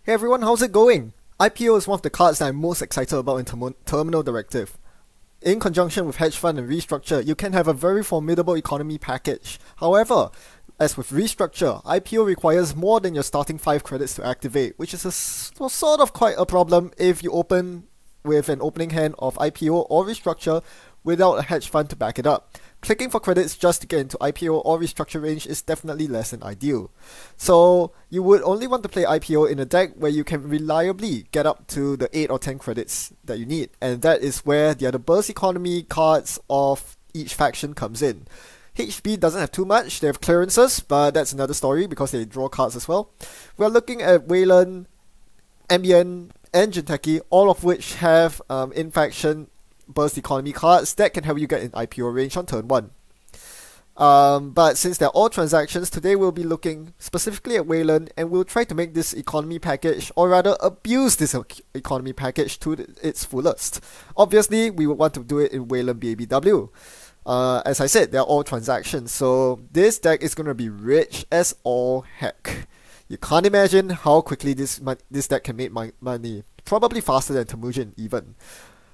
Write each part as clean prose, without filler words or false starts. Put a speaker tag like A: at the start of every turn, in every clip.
A: Hey everyone, how's it going? IPO is one of the cards that I'm most excited about in Terminal Directive. In conjunction with hedge fund and restructure, you can have a very formidable economy package. However, as with restructure, IPO requires more than your starting 5 credits to activate, which is sort of quite a problem if you open with an opening hand of IPO or restructure without a hedge fund to back it up. Clicking for credits just to get into IPO or restructure range is definitely less than ideal. So you would only want to play IPO in a deck where you can reliably get up to the 8 or 10 credits that you need, and that is where the other burst economy cards of each faction comes in. HB doesn't have too much, they have clearances, but that's another story because they draw cards as well. We're looking at Wayland, Ambien, and Jinteki, all of which have in-faction burst economy cards that can help you get in IPO range on turn 1. But since they're all transactions, today we'll be looking specifically at Wayland, and we'll try to make this economy package, or rather abuse this economy package to its fullest. Obviously, we would want to do it in Wayland BABW. As I said, they're all transactions, so this deck is going to be rich as all heck. You can't imagine how quickly this deck can make money, probably faster than Temujin even.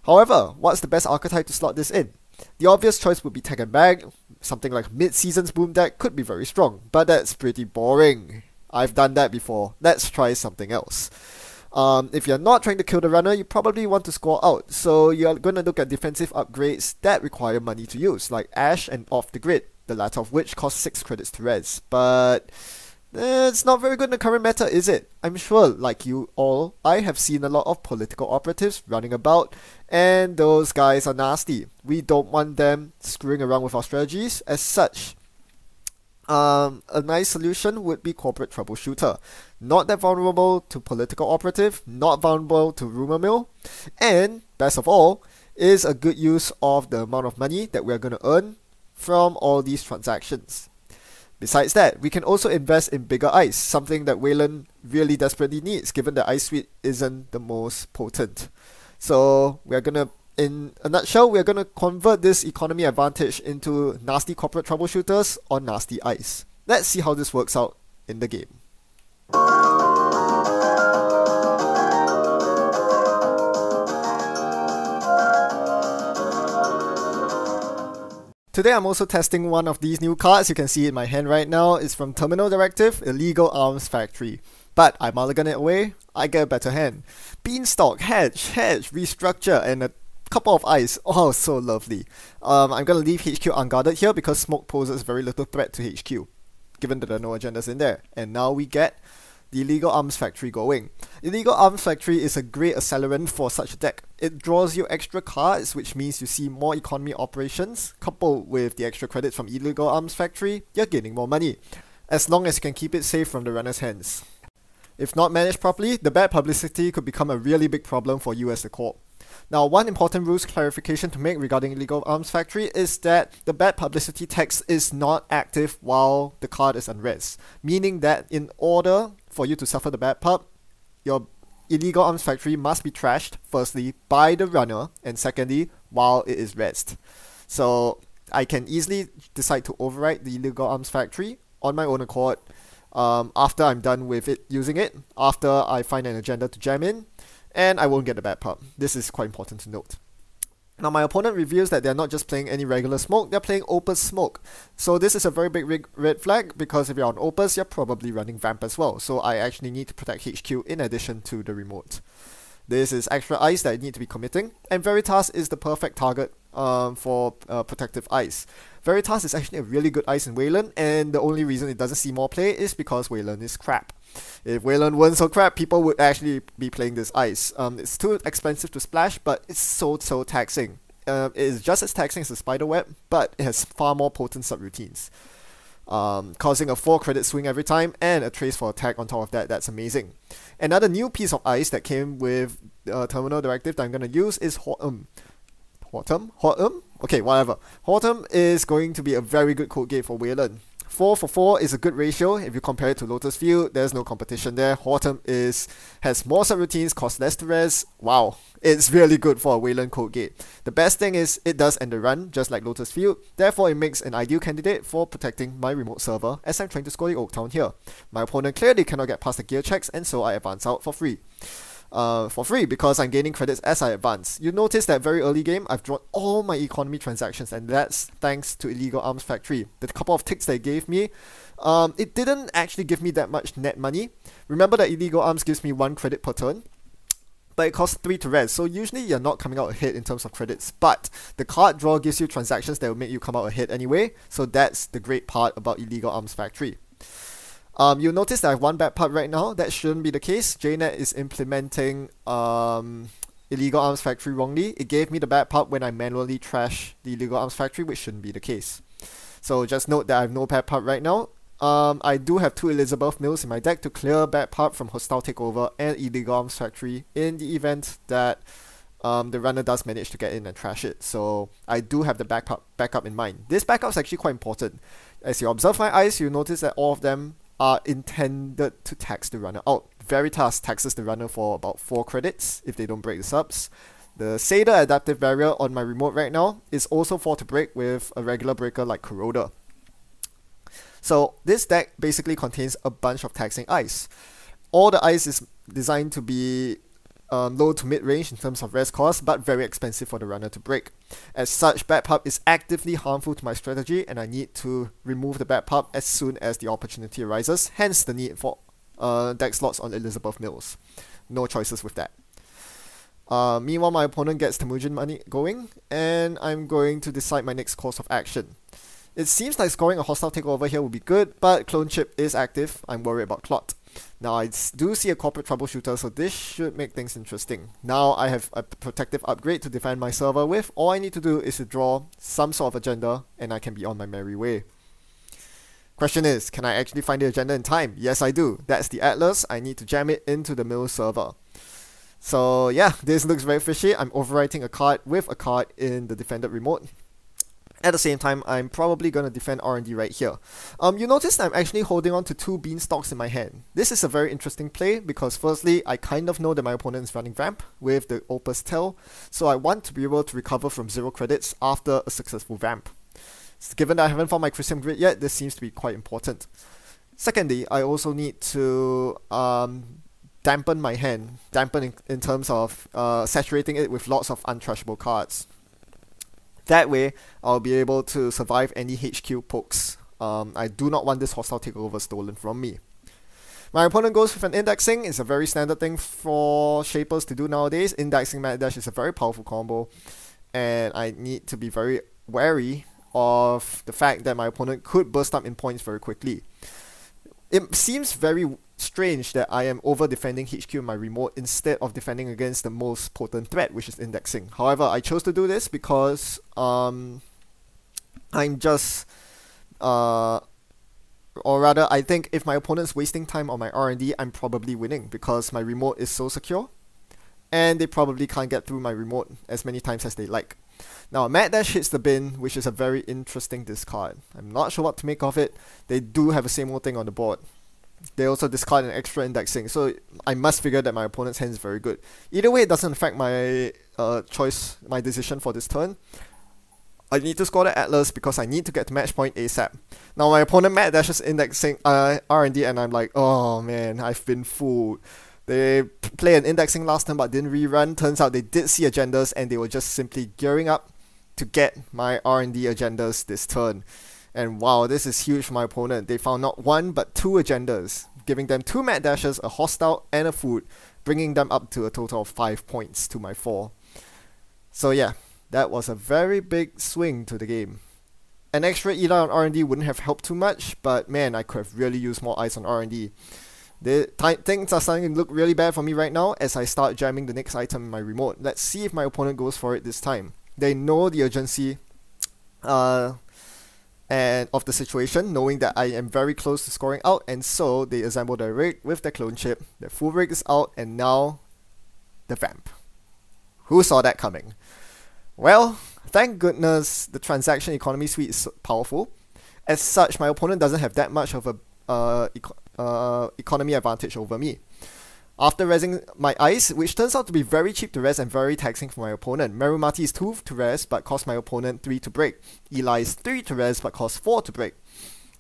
A: However, what's the best archetype to slot this in? The obvious choice would be Tech and Bag. Something like Mid-Season's Boom deck could be very strong, but that's pretty boring. I've done that before. Let's try something else. If you're not trying to kill the runner, you probably want to score out, so you're going to look at defensive upgrades that require money to use, like Ash and Off the Grid, the latter of which costs 6 credits to res. But it's not very good in the current meta, is it? I'm sure, like you all, I have seen a lot of political operatives running about, and those guys are nasty. We don't want them screwing around with our strategies. As such, a nice solution would be Corporate Troubleshooter. Not that vulnerable to political operative, not vulnerable to rumor mill, and, best of all, is a good use of the amount of money that we're going to earn from all these transactions. Besides that, we can also invest in bigger ice, something that Wayland really desperately needs given that Ice Suite isn't the most potent. So we're gonna, in a nutshell, we're gonna convert this economy advantage into nasty corporate troubleshooters or nasty ice. Let's see how this works out in the game. Today I'm also testing one of these new cards. You can see it in my hand right now. It's from Terminal Directive, Illegal Arms Factory. But I mulligan it away, I get a better hand. Beanstalk, Hedge, Restructure, and a couple of ice. Oh, so lovely. I'm gonna leave HQ unguarded here because smoke poses very little threat to HQ, given that there are no agendas in there. And now we get the Illegal Arms Factory going. Illegal Arms Factory is a great accelerant for such a deck. It draws you extra cards, which means you see more economy operations. Coupled with the extra credits from Illegal Arms Factory, you're gaining more money, as long as you can keep it safe from the runner's hands. If not managed properly, the bad publicity could become a really big problem for you as the corp. Now, one important rules clarification to make regarding Illegal Arms Factory is that the bad publicity text is not active while the card is unres, meaning that in order for you to suffer the bad pub, your Illegal Arms Factory must be trashed, firstly, by the runner, and secondly, while it is rezzed. So I can easily decide to overwrite the Illegal Arms Factory on my own accord after I'm done with it, using it, after I find an agenda to jam in, and I won't get the bad pub. This is quite important to note. Now my opponent reveals that they're not just playing any regular smoke, they're playing Opus Smoke. So this is a very big red flag, because if you're on Opus, you're probably running Vamp as well. So I actually need to protect HQ in addition to the remote. This is extra ice that I need to be committing, and Veritas is the perfect target for protective ice. Veritas is actually a really good ice in Wayland, and the only reason it doesn't see more play is because Wayland is crap. If Wayland weren't so crap, people would actually be playing this ice. It's too expensive to splash, but it's so taxing. It is just as taxing as the Spiderweb, but it has far more potent subroutines. Causing a 4 credit swing every time, and a trace for attack on top of that. That's amazing. Another new piece of ice that came with Terminal Directive that I'm going to use is Hortum? Okay, whatever. Hortum is going to be a very good code gate for Wayland. 4 for 4 is a good ratio. If you compare it to Lotus Field, there's no competition there. Horton has more subroutines, costs less to res. Wow, it's really good for a Wayland code gate. The best thing is it does end the run, just like Lotus Field. Therefore, it makes an ideal candidate for protecting my remote server as I'm trying to score the Oak Town here. My opponent clearly cannot get past the gear checks, and so I advance out for free. Because I'm gaining credits as I advance. You notice that very early game, I've drawn all my economy transactions, and that's thanks to Illegal Arms Factory. The couple of ticks they gave me, it didn't actually give me that much net money. Remember that Illegal Arms gives me 1 credit per turn, but it costs 3 to res, so usually you're not coming out ahead in terms of credits, but the card draw gives you transactions that will make you come out ahead anyway, so that's the great part about Illegal Arms Factory. You'll notice that I have 1 bad part right now. That shouldn't be the case. JNet is implementing Illegal Arms Factory wrongly. It gave me the bad part when I manually trash the Illegal Arms Factory, which shouldn't be the case. So just note that I have no bad part right now. I do have 2 Elizabeth Mills in my deck to clear bad part from Hostile Takeover and Illegal Arms Factory in the event that the runner does manage to get in and trash it. So I do have the backup in mind. This backup is actually quite important. As you observe my eyes, you notice that all of them are intended to tax the runner out. Veritas taxes the runner for about 4 credits if they don't break the subs. The Seder Adaptive Barrier on my remote right now is also 4 to break with a regular breaker like Corroder. So this deck basically contains a bunch of taxing ice. All the ice is designed to be low to mid-range in terms of res cost, but very expensive for the runner to break. As such, bad pub is actively harmful to my strategy, and I need to remove the bad pub as soon as the opportunity arises, hence the need for deck slots on Elizabeth Mills. No choices with that. Meanwhile, my opponent gets Temujin money going, and I'm going to decide my next course of action. It seems like scoring a hostile takeover here would be good, but clone chip is active. I'm worried about Clot. Now I do see a corporate troubleshooter, so this should make things interesting. Now I have a protective upgrade to defend my server with. All I need to do is to draw some sort of agenda, and I can be on my merry way. Question is, can I actually find the agenda in time? Yes, I do. That's the Atlas. I need to jam it into the mill server. So yeah, this looks very fishy. I'm overwriting a card with a card in the defended remote. At the same time, I'm probably going to defend R&D right here. You notice that I'm actually holding on to 2 beanstalks in my hand. This is a very interesting play because firstly, I kind of know that my opponent is running Vamp with the Opus Tail, so I want to be able to recover from 0 credits after a successful Vamp. Given that I haven't found my Christian Grid yet, this seems to be quite important. Secondly, I also need to dampen my hand, in terms of saturating it with lots of untrashable cards. That way, I'll be able to survive any HQ pokes. I do not want this hostile takeover stolen from me. My opponent goes with an indexing. It's a very standard thing for shapers to do nowadays. Indexing Mad Dash is a very powerful combo, and I need to be very wary of the fact that my opponent could burst up in points very quickly. It seems very strange that I am over defending HQ in my remote instead of defending against the most potent threat, which is indexing. However, I chose to do this because I'm just or rather, I think if my opponent's wasting time on my R&D, I'm probably winning because my remote is so secure and they probably can't get through my remote as many times as they like. Now, Mad Dash hits the bin, which is a very interesting discard. I'm not sure what to make of it. They do have the same old thing on the board. They also discard an extra indexing, so I must figure that my opponent's hand is very good. Either way, it doesn't affect my my decision for this turn. I need to score the Atlas because I need to get to match point ASAP. Now my opponent Mad Dashes indexing R&D, and I'm like, oh man, I've been fooled. They played an indexing last turn but didn't rerun. Turns out they did see agendas and they were just simply gearing up to get my R&D agendas this turn. And wow, this is huge for my opponent. They found not 1 but 2 agendas, giving them 2 Mad Dashes, a hostile, and a food, bringing them up to a total of 5 points to my 4. So yeah, that was a very big swing to the game. An extra Ela on R&D wouldn't have helped too much, but man, I could have really used more eyes on R&D. Things are starting to look really bad for me right now as I start jamming the next item in my remote. Let's see if my opponent goes for it this time. They know the urgency and of the situation, knowing that I am very close to scoring out, and so they assemble their rig with their clone chip. Their full rig is out, and now the Vamp. Who saw that coming? Well, thank goodness the transaction economy suite is powerful. As such, my opponent doesn't have that much of a economy advantage over me. After resing my ice, which turns out to be very cheap to res and very taxing for my opponent. Merumati is 2 to res but costs my opponent 3 to break. Eli is 3 to res but costs 4 to break.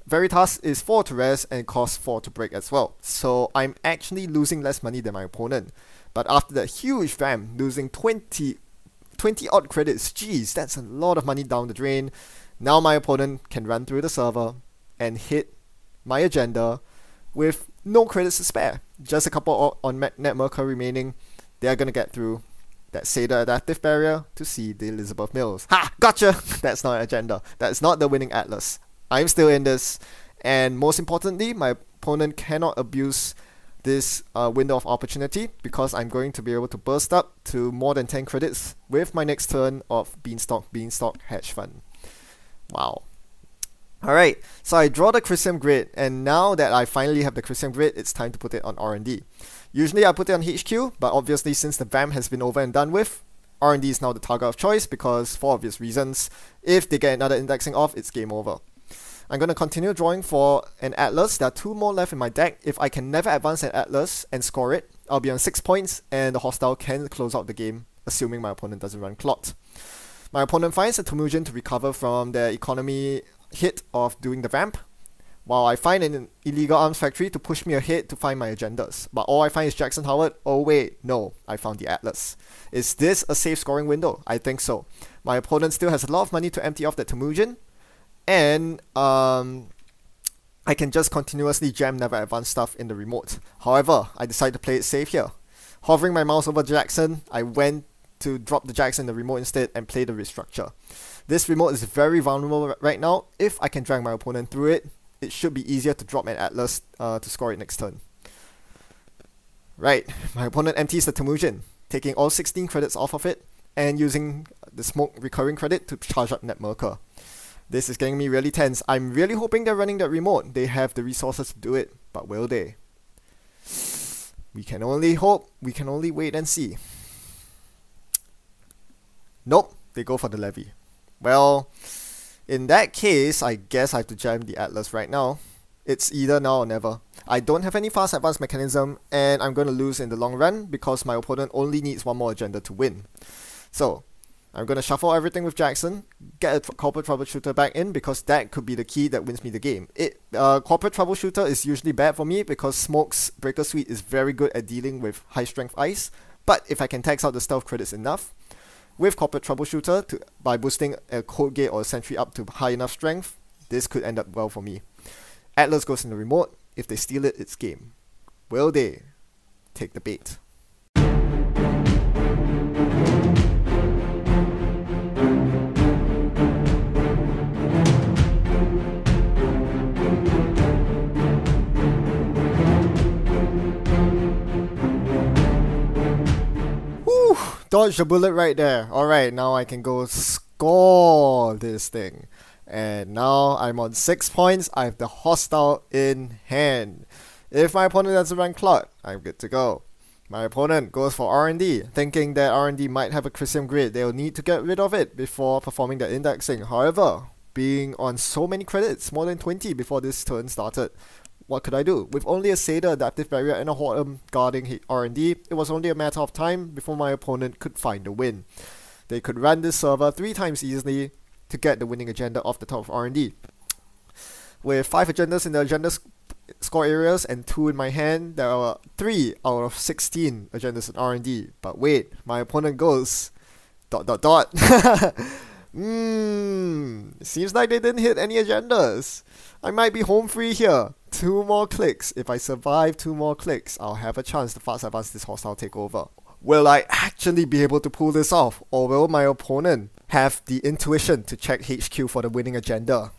A: Veritas is 4 to res and costs 4 to break as well. So I'm actually losing less money than my opponent. But after that huge vamp, losing 20 odd credits, geez, that's a lot of money down the drain. Now my opponent can run through the server and hit my agenda with no credits to spare. Just a couple on Netrunner remaining. They're gonna get through that Seder Adaptive Barrier to see the Elizabeth Mills. Ha! Gotcha! That's not an agenda. That's not the winning Atlas. I'm still in this. And most importantly, my opponent cannot abuse this window of opportunity because I'm going to be able to burst up to more than 10 credits with my next turn of Beanstalk Hedge Fund. Wow. Alright, so I draw the Chrysium Grid, and now that I finally have the Chrysium Grid, it's time to put it on R&D. Usually I put it on HQ, but obviously since the vamp has been over and done with, R&D is now the target of choice because, for obvious reasons, if they get another indexing off, it's game over. I'm going to continue drawing for an Atlas. There are 2 more left in my deck. If I can never advance an Atlas and score it, I'll be on 6 points, and the hostile can close out the game, assuming my opponent doesn't run Clot. My opponent finds a Temujin to recover from their economy hit of doing the vamp, while I find an illegal arms factory to push me ahead to find my agendas. But all I find is Jackson Howard. Oh wait, no, I found the Atlas. Is this a safe scoring window? I think so. My opponent still has a lot of money to empty off that Temujin, and I can just continuously jam never advanced stuff in the remote. However, I decided to play it safe here. Hovering my mouse over Jackson, I went to drop the Jackson in the remote instead and play the restructure. This remote is very vulnerable right now. If I can drag my opponent through it, it should be easier to drop an Atlas to score it next turn. Right, my opponent empties the Temujin, taking all 16 credits off of it, and using the smoke recurring credit to charge up Netrunner. This is getting me really tense. I'm really hoping they're running that remote. They have the resources to do it, but will they? We can only hope. We can only wait and see. Nope, they go for the levy. Well, in that case, I guess I have to jam the Atlas right now. It's either now or never. I don't have any fast advance mechanism, and I'm going to lose in the long run because my opponent only needs 1 more agenda to win. So, I'm going to shuffle everything with Jackson, get a corporate troubleshooter back in because that could be the key that wins me the game. Corporate troubleshooter is usually bad for me because Smoke's Breaker Suite is very good at dealing with high strength ice, but if I can tax out the stealth credits enough, with Corporate Troubleshooter, by boosting a Code Gate or a Sentry up to high enough strength, this could end up well for me. Atlas goes in the remote. If they steal it, it's game. Will they take the bait? Dodge the bullet right there. Alright, now I can go score this thing. And now I'm on 6 points. I have the hostile in hand. If my opponent doesn't run Clot, I'm good to go. My opponent goes for R&D, thinking that R&D might have a Chrysium Grid. They'll need to get rid of it before performing their indexing. However, being on so many credits, more than 20 before this turn started, what could I do? With only a Seder Adaptive Barrier and a Hortum guarding R&D, it was only a matter of time before my opponent could find a win. They could run this server 3 times easily to get the winning agenda off the top of R&D. With 5 agendas in the agenda score areas and 2 in my hand, there are 3 out of 16 agendas in R&D. But wait, my opponent goes ... Seems like they didn't hit any agendas. I might be home free here. 2 more clicks. If I survive 2 more clicks, I'll have a chance to fast advance this hostile takeover. Will I actually be able to pull this off, or will my opponent have the intuition to check HQ for the winning agenda?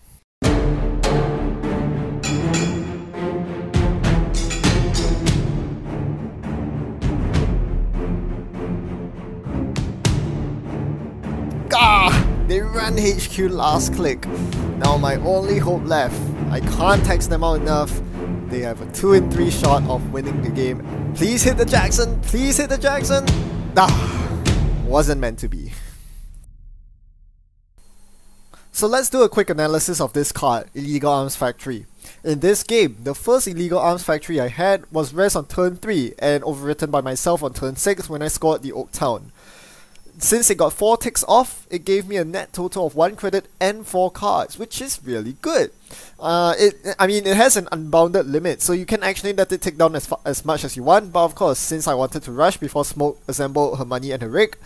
A: They ran HQ last click. Now my only hope left. I can't tax them out enough. They have a 2 in 3 shot of winning the game. Please hit the Jackson! Please hit the Jackson! Wasn't meant to be. So let's do a quick analysis of this card, Illegal Arms Factory. In this game, the first Illegal Arms Factory I had was res on turn 3 and overwritten by myself on turn 6 when I scored the Oak Town. Since it got 4 ticks off, it gave me a net total of 1 credit and 4 cards, which is really good. It has an unbounded limit, so you can actually let it tick down as much as you want, but of course, since I wanted to rush before Smoke assembled her money and her rig,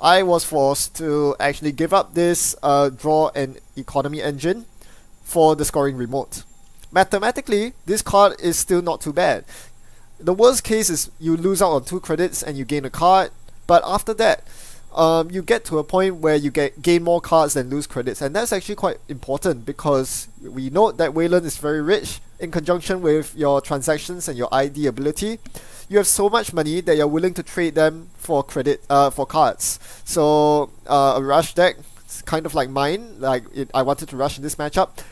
A: I was forced to actually give up this draw and economy engine for the scoring remote. Mathematically, this card is still not too bad. The worst case is you lose out on 2 credits and you gain a card, but after that, you get to a point where you gain more cards than lose credits, and that's actually quite important because we note that Wayland is very rich. In conjunction with your transactions and your ID ability, you have so much money that you're willing to trade them for credit, for cards. So a rush deck, kind of like mine, I wanted to rush in this matchup.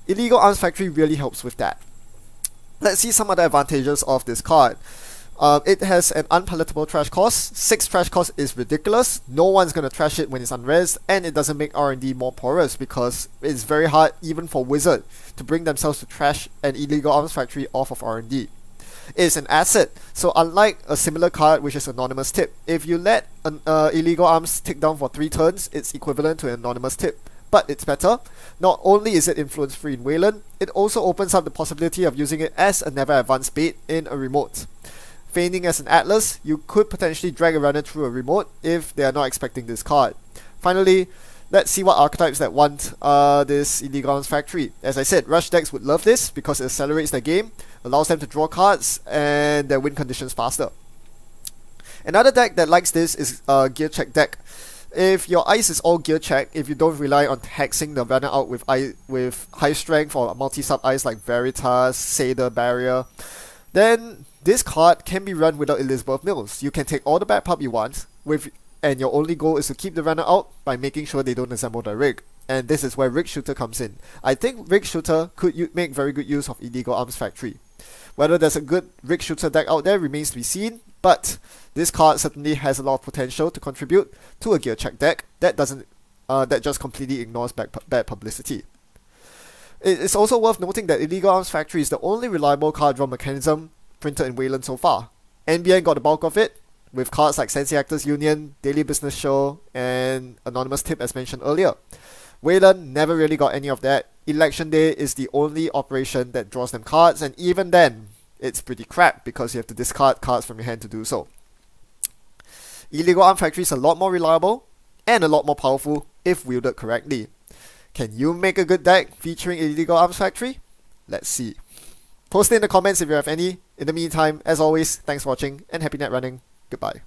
A: Illegal Arms Factory really helps with that. Let's see some other advantages of this card. It has an unpalatable trash cost. 6 trash cost is ridiculous. No one's gonna trash it when it's unres, and it doesn't make R&D more porous because it's very hard even for Wizard to bring themselves to trash an Illegal Arms Factory off of R&D. It's an asset, so unlike a similar card which is Anonymous Tip, if you let an Illegal Arms tick down for 3 turns, it's equivalent to an Anonymous Tip. But it's better. Not only is it influence free in Wayland, it also opens up the possibility of using it as a never advanced bait in a remote. Feigning as an Atlas, you could potentially drag a runner through a remote if they are not expecting this card. Finally, let's see what archetypes that want this Illegal Arms Factory. As I said, rush decks would love this because it accelerates their game, allows them to draw cards, and their win conditions faster. Another deck that likes this is a Gear Check deck. If your ice is all Gear Check, if you don't rely on hexing the runner out with high strength or multi-sub ice like Veritas, Seder, Barrier, then this card can be run without Elizabeth Mills. You can take all the bad pub you want, and your only goal is to keep the runner out by making sure they don't assemble their rig. And this is where Rig Shooter comes in. I think Rig Shooter could make very good use of Illegal Arms Factory. Whether there's a good Rig Shooter deck out there remains to be seen, but this card certainly has a lot of potential to contribute to a Gear Check deck that just completely ignores bad publicity. It is also worth noting that Illegal Arms Factory is the only reliable card draw mechanism printed in Wayland so far. NBN got the bulk of it, with cards like Sensei Actors Union, Daily Business Show, and Anonymous Tip as mentioned earlier. Wayland never really got any of that. Election Day is the only operation that draws them cards, and even then, it's pretty crap because you have to discard cards from your hand to do so. Illegal Arms Factory is a lot more reliable, and a lot more powerful if wielded correctly. Can you make a good deck featuring Illegal Arms Factory? Let's see. Post it in the comments if you have any. In the meantime, as always, thanks for watching and happy net running. Goodbye.